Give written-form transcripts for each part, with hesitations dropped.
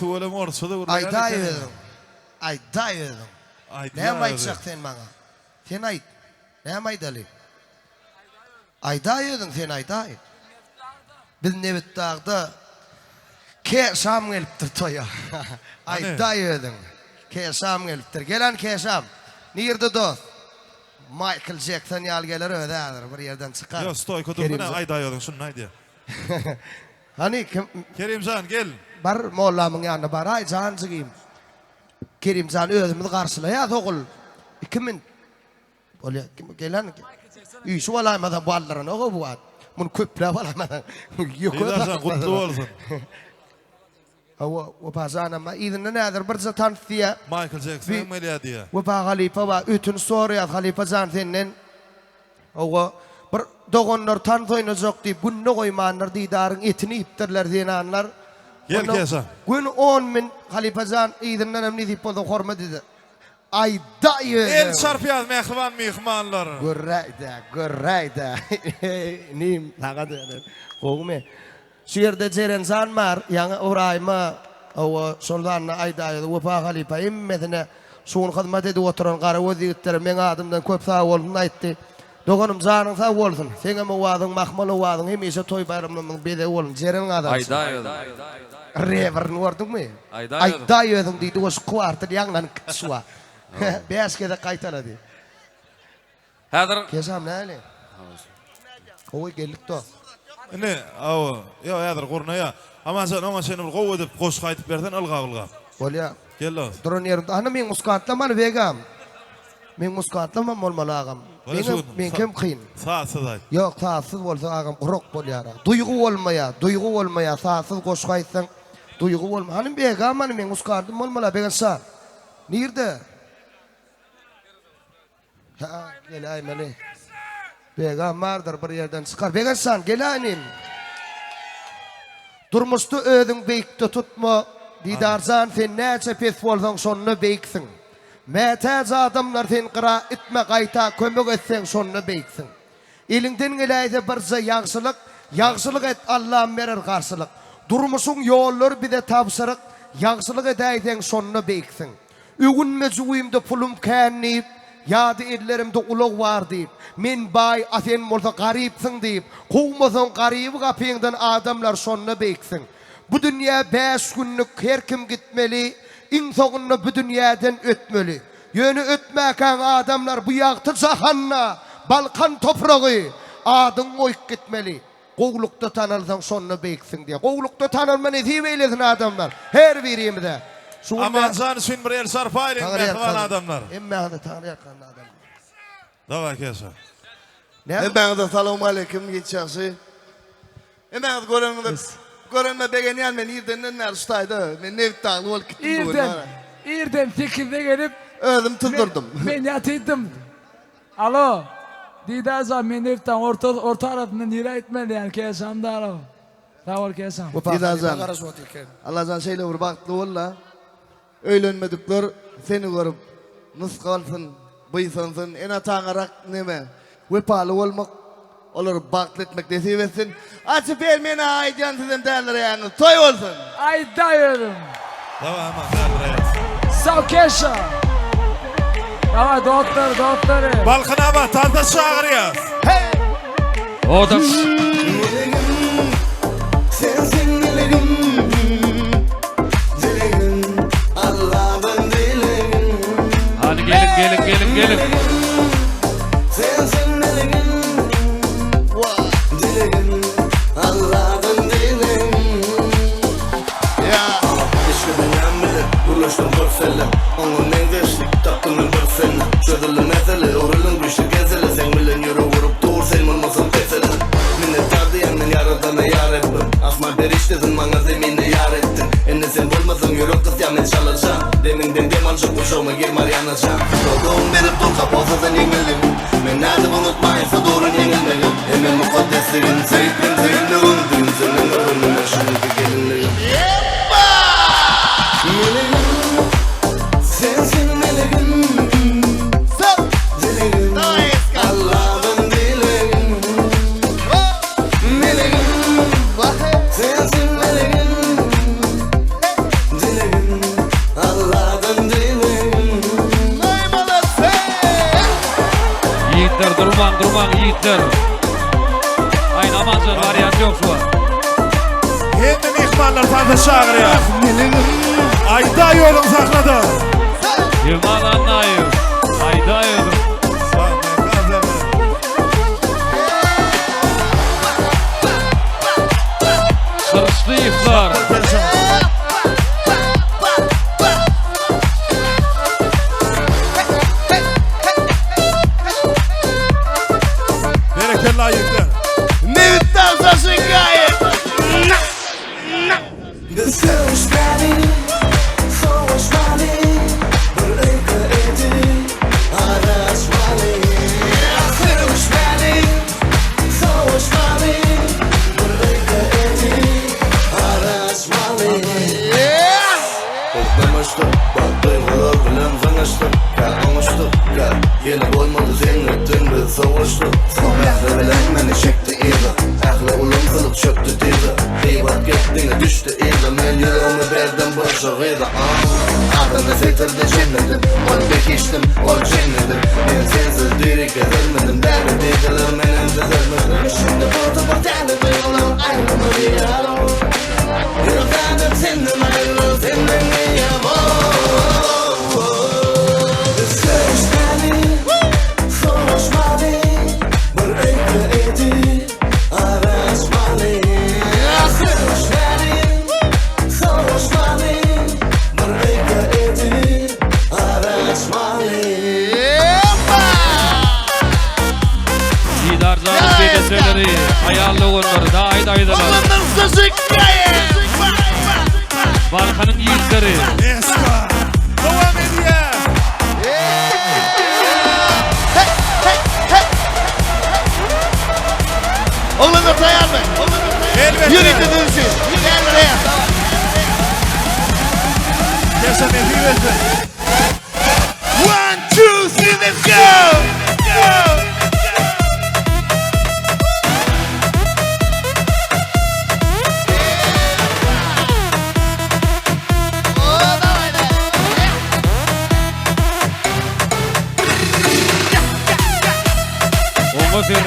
Tuvalem orası da burada. Ayda yedim. Ne aytacak sen bana? Sen ayt. Ne aydalı? Ayda yedim sen ayda. Biz Nevittağ'da Keşam geliptir toya. Ayda yedim. Keşam geliptir. Gelen Keşam. Nerede dost? Michael Jackson yal gelir ödedir. Bir yerden çıkar. Yok stoyko durmuna ayda yedim. Şunu ayda. Hani Kerimcan gel. Bar mollamın yanına bar ay can çıkayım. Kerimcan özümüzü karşılaya toğul. 2000 Öyle gelen şu alaymadan bu allarına o bu ad. Bunu köple alaymadan. Lidercan kutlu olsun. O pazan ama idin nedir bir zatan fiye. Michael Jackson melya diye. O pa halife va ütün soruya halife zan senin. O bir doğunlar tan toynacak deyip bunu koymanlar didarın etini iptirler diyen anlar. Gel kesa. Gün 10.000 halife zan idin nemni deyip oldu horma dedi. Ayda yedim. El çarpıyaz mehvan mihmanlar. Gürreyde. Nim laga dedi. Oğume. Şiirde ceren zan var. Yani orayma. O soldanla ayda yedim. Vefa halife immedine. Şun hizmet edip oturan qarı vaziyetleri men adımdan köp sağ olun aytdı. Doğanım canın sağ olsun. Sene mi vadın, mahmalı vadın, hemişe toy bayramlarının bede olun. Ceren adam. Ayda yedim. Reverin gördün mü? Ayda yedim deydi. O kuartı yandan kısva. Beyaskede kaytaladı. Hazır. Kesam ne öyle? Koy geldik to. Ne? Aw, yo yadır qurna ya. Ama sen ona seni bir qow edip qoş qaytıp berden alqa. Olya. Gel lan. Duran yerimde. Ana men muskatlaman vegam. Men muskatlaman olmalı ağam. Men kim kıyın? Saatsız ay. Yok saatsız olsa ağam quruk bolyara. Duygu olmaya saatsız qoş qaytsan. Duygu olma. Hanım vegam hani men muskatlaman olmalı began sa. Nerede? Ha, gel aymali. Begam vardır bir yerden çıkar. Began san gel aynim. Durmuştu ödün beykte tutma. Didarzan sen näçe pes bolsaň şonu beýksin. Mätäz adamlar sen qıra itme qayta kömek etseň şonu beýksin. Elinden geleýse birse ýagşylyk et Allah'ım berer garşylyk. Durmuşuň ýollar bize tapşyryk, ýagşylyk edäýseň şonu beýksin. Ügünme juýymda pulum känip, ýady ellerimde ulak bar diýip, men bay asen bolsa garypsyň diýip, gowmasaň garyby gapyňdan adamlar şonu beýksin. Bu dünya 5 günlük her kim gitmeli, insogunda bu dünyadan ötmeli. Yönü ötmäken adamlar bu ýagty jahanna, Balkan topragy adın oýup gitmeli. Gowlukda tanalsaň şonu beýksin diye. Gowlukda tanalma nezip eýlesin adamlar. Her birimizde. Aman can üçün bir el sarpaylı mehvan adamlar. Emme hada tanıyakan adamlar. Dava kesa. Ben de selamun aleyküm geçerse. Ben de görünme beğeniyen ben İrden'den nerstaydı. Ben Nevittağ'lı ol gittim bu. İrden 8'de gelip Öldüm tıldırdım. ben yatıydım. Alo. Didazan ben Nevittağ orta arasında nire etmedi yani kesamda alo. Sağ ol kesam. Didazan. Allah'tan şeyle vur baktı valla. Öğlenmedikler seni görüp nıskalsın, bıysansın, en atağarak neme. Vepalı olmak, olur baktı etmek desivesin. Açıp elmeni aycan sizin derler yani. Toy olsun. Ay dayıyorum. Dava aman derler. Sağ keşa. Ama doktor. Balkın ama tazda çağırıyor. O da. Sensin dileğim, dileğim, Allah'ın dileğim. Hadi gelin. Sensin dileğim, dileğim, Allah'ın dileğim. Ya, eşki benim bile, ulaştım görsele. Onun en geçtik, taktımın bir sene. Çözülü mesele, uğrulun güçlü gezele. Sen bilen yürü vurup dur, sen olmasın pesele. Minnet tardiyen men yaradana yar ettim. Asma beriştedin, bana zemine yar ettin. Enne sen bulmasın, yürü kısyamet çalacağım. Deminden demancı kuşağıma girmar yanacağım. Doğduğum berip dur kapasızın yengilim. Men adım unutmayın, sadurun yenilmeyim. Hemen mukaddesliğin, seyitlim, seyitliğin. Dün senin ürününe şimdi gelinliğim. Meleğim, sensin meleğim. Dileğim, Allah'ın dileğim. Meleğim, sensin meleğim. durman yiğitler. Ayın amancın varyant yok şu an. Endi mehmanlar fazla çağırıyor. Ayda yolun sakladı. Yılmaz anlayır. Hayda yılım. Sırışlı iftar. Bereketli ayıklar. Nevittan sasın gayet. Sevişmeli, soğuşmalı, bırıkı eti, araşmalı. Sevişmeli, soğuşmalı, bırıkı eti, araşmalı. Özlemiştim, bak duygular bilen tanıştık. Kalmıştık, yeni olmadı zennetin bir soğuştuk. Ahli bilen beni çekti iğde, ahli ulum kılıp çöktü diğde. Kıybat gittiğine düştü iğde, men yüreğimi verdim boşa gıyda. Adını setirdi cennetim, ol bekiştim, ol cennetim. Ben sensiz dirik edilmedim, derdi dikilir menin düzelmedim. Şimdi buldu bu derdi duygular ayrımı diyarım. Yürekten senden ayrılır, senden neyem o. Sevişmeli, soğuşmalı, bırıkı eti, araşmalı. Sevişmeli, soğuşmalı, bırıkı eti, araşmalı. Didar Can'ın begeseleri, hayalli onları da ayda aydalar. Barkanın yiğitleri. Eska. Devam ediyor. Oğlum tayar mı? Elbette. Yürü dedilsin. Gel buraya. Kesinlikle elbette. 1, 2, 3, let's go! Go! Olma firre.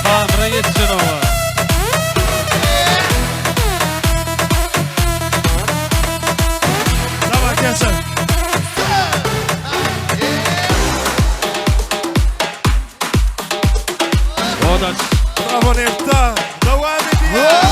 Tanrı yetsin ova. Tamam kesin. O da Bravo Nefta. Devam ediyor.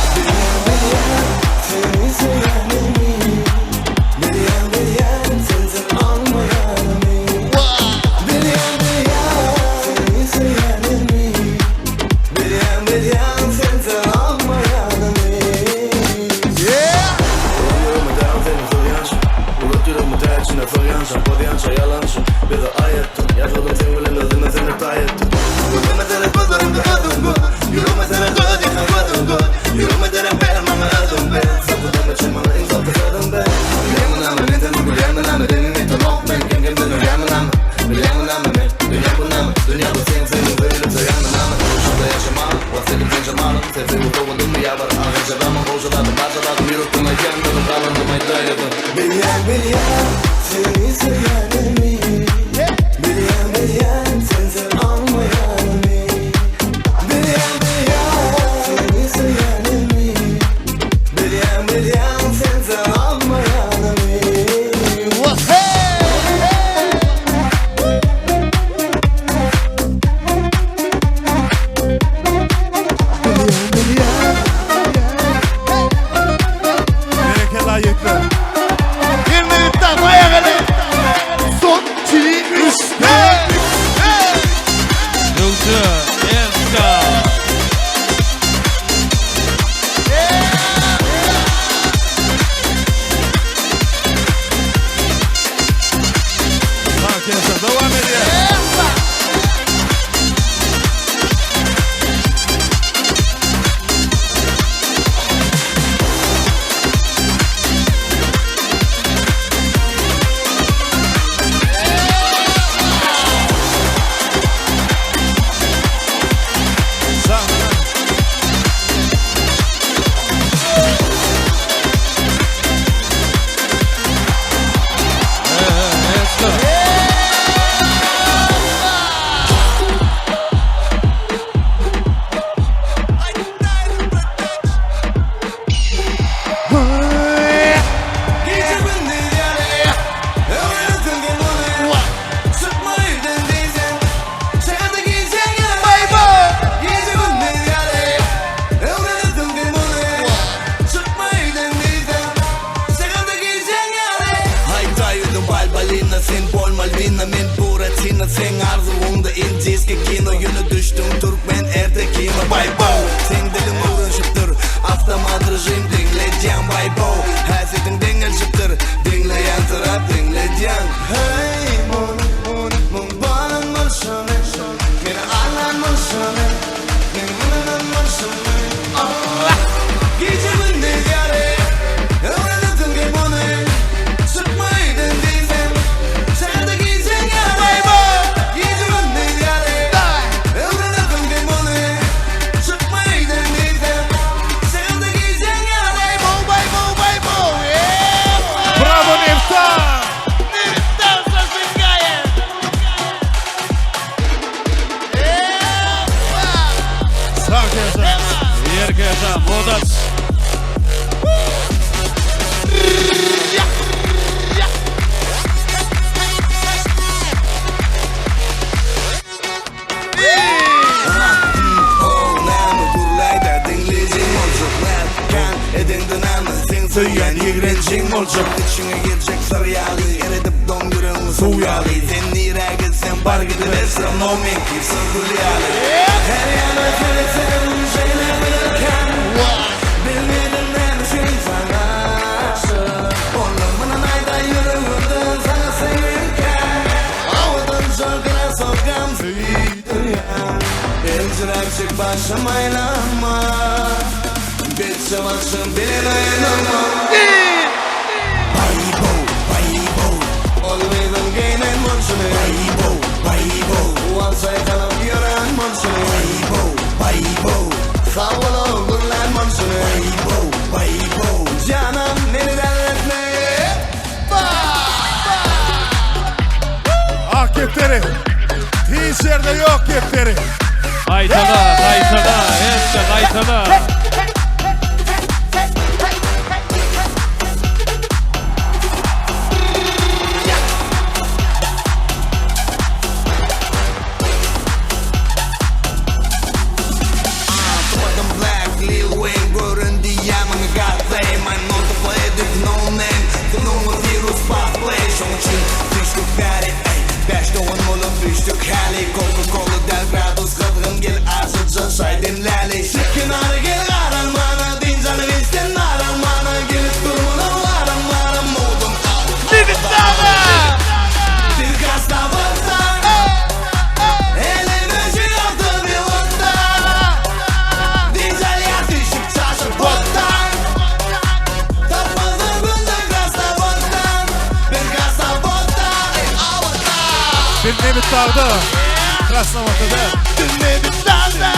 Malvina men Buratino sen arzuğunda inceske kino yönü düştüm Türkmen Ertekino Bay Bo sen dilim uğraşıptır Avtomadrıjım dinleyeceğim Bay Bo Hasetin dingelşiptir dinleyen taraf dinleyeceğim Hey mun banan mılşını Meni alan mılşını Meni mınanan mılşını Allah Gecemin de yare Öğrenettim ki bunu Sıkmaydın diysen Sen de giysen ya Bay Bo Gecemin de yare Öğrenettim ki bunu Sıkmaydın diysen Sen de giysen ya Bay Bo Bay Bo Bay Bo Bravo Nefta! Sağ keza. Yer keza, Modas. Söyleyen yigrencin olacak İçine girecek sarıyali Eredip dondurun suyali Sen nirege sen bar gidiversen No make it sırgılyali Her yana söylesen şeyler bilirken Bilmedin ne düşün sana Oğlumuna ayda yürüdün sana sevinirken Avudun şarkına sokam Dünya Elcirek başım aynama Bir çamaşın bile dayanamam Bay Bo Olmaydın giyinen monsunu Bay Bo Vansay kalıp yören monsunu Bay Bo Sağ ol oğlum lan monsunu Bay Bo Canım beni delletme Ah kefteri. Hiç yerde yok kefteri. Kaytada, hem de kaytada. Coca-Cola del grados kadın gel açıcı çay demleli Kenara gel aranmana dincanı bilsen aranmana Gelip durmuna varanmana modum Bir gazda varsan Elini şey yaptı bir vatan Dincal yatışıp çaşıp bottan Tapmadı gündür gazda bottan Bir gazda bottan Bir nevi tardı. Krasnovatada. Dinledik dalda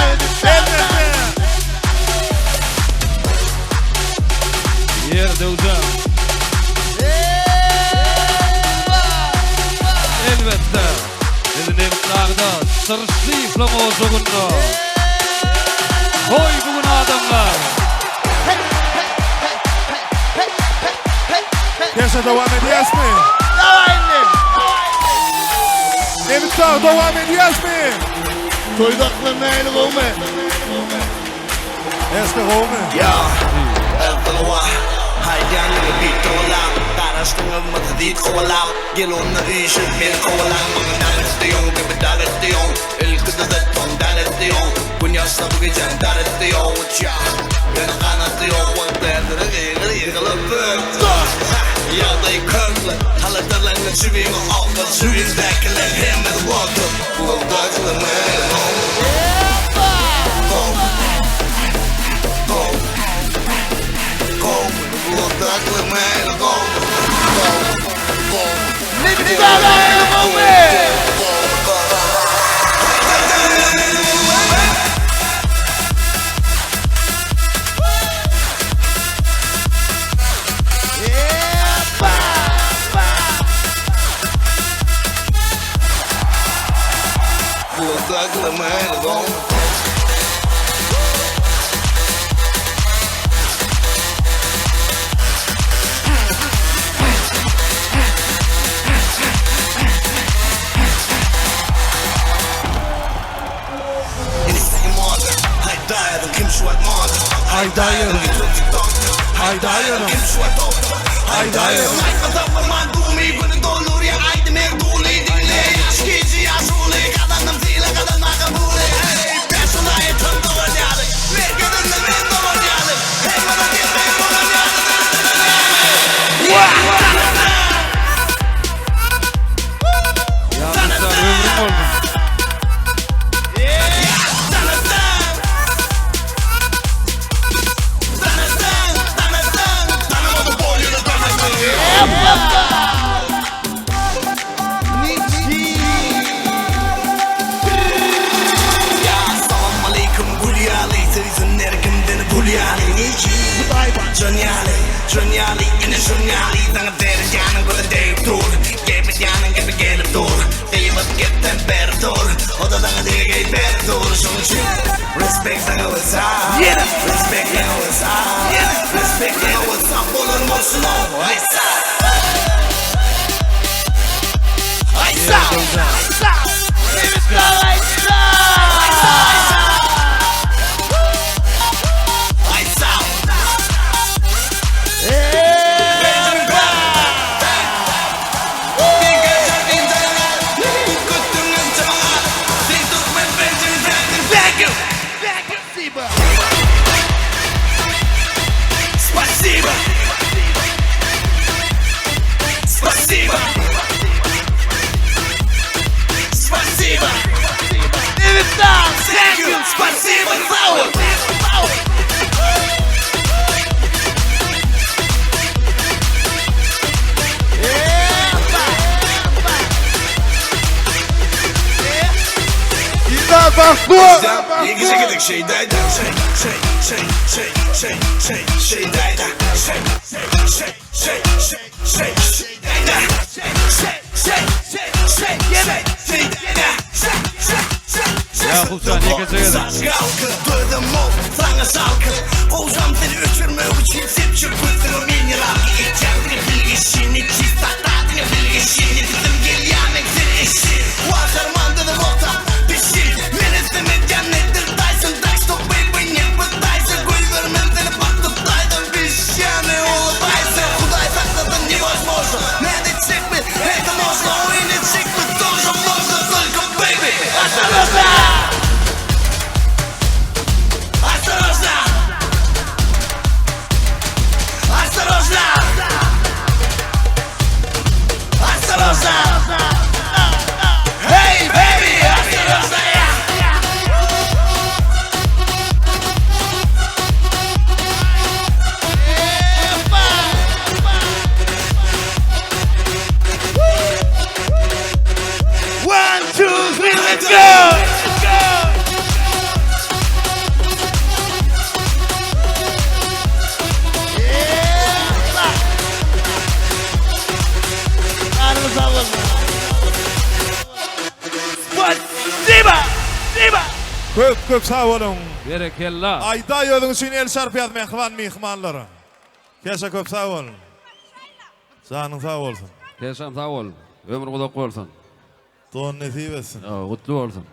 Yerde uzak. Elbette. Sizin evlerde sırşıyfla mozugunda. Koy bugün adamlar. Gerçi devam ediyoruz mu? Nefta devam ediyoruz mu? Toydaklarına el olma Eski kovmu. Ya Elfalwa Haydan bir tola Karıştığım mı değil kovala Gel onu işit bir kovala Bana istiyon gibi dar istiyon İlk kıdı ton dar istiyon Kunyasla bu gecen dar istiyon Uçya Beni kanatıyor Vaktiyedir giygir yıkılıp büktü Yağdayı körlü Halatlarlarını çüveyim Aldı çüveyimdekiler hemen vurdu Bu dağcılığımı Haydayırım. Haydayırım. Haydayırım. Assalamu alaikum Gulyali Teyzin erkimden Gulyali Niki Jonyali in a Jonyali Danga derjanın böyle deyip dur Gebet yanın gibi gelip dur Deyip getten beri dur O da danga diye gelip beri dur Şunun için Respect danga what's up Respect danga what's up Respect danga what's up Olur musun o Aysa Aysa Aysa Спасибо! Спасибо! Спасибо! Thank you! Спасибо! İda baktu. İyi gecelik şeydaydı şeydaydı Ya Hulçan, iyi geceler. Saçkalkı duydum o sana salkı Olacağım seni uçurmak için sepçik kutunu mineral kendini bilgisini çista tadını bilgisini bizim gel yamek sen eşi Vakarman dedim ota pişir Menesime cennettir Dyson Dax top baby ne bu Dyson Koyvermem seni baktım Dyson pişyane olup Dyson Kuday sakladın невозможно Надо çekme это можно Oyunu çekme тоже можно Только baby Осторожно Осторожно! Осторожно! Осторожно! Hey baby! Осторожно! One, two, three, let's go! Köp sağ olun. Berekella. Ayda yolun için el şarpiyat mehmanları. Keşke köp sağ olun. Canın sağ olsun. Keşam sağ ol. Ömür kulak olsun. Doğun nesip etsin. Kutlu olsun.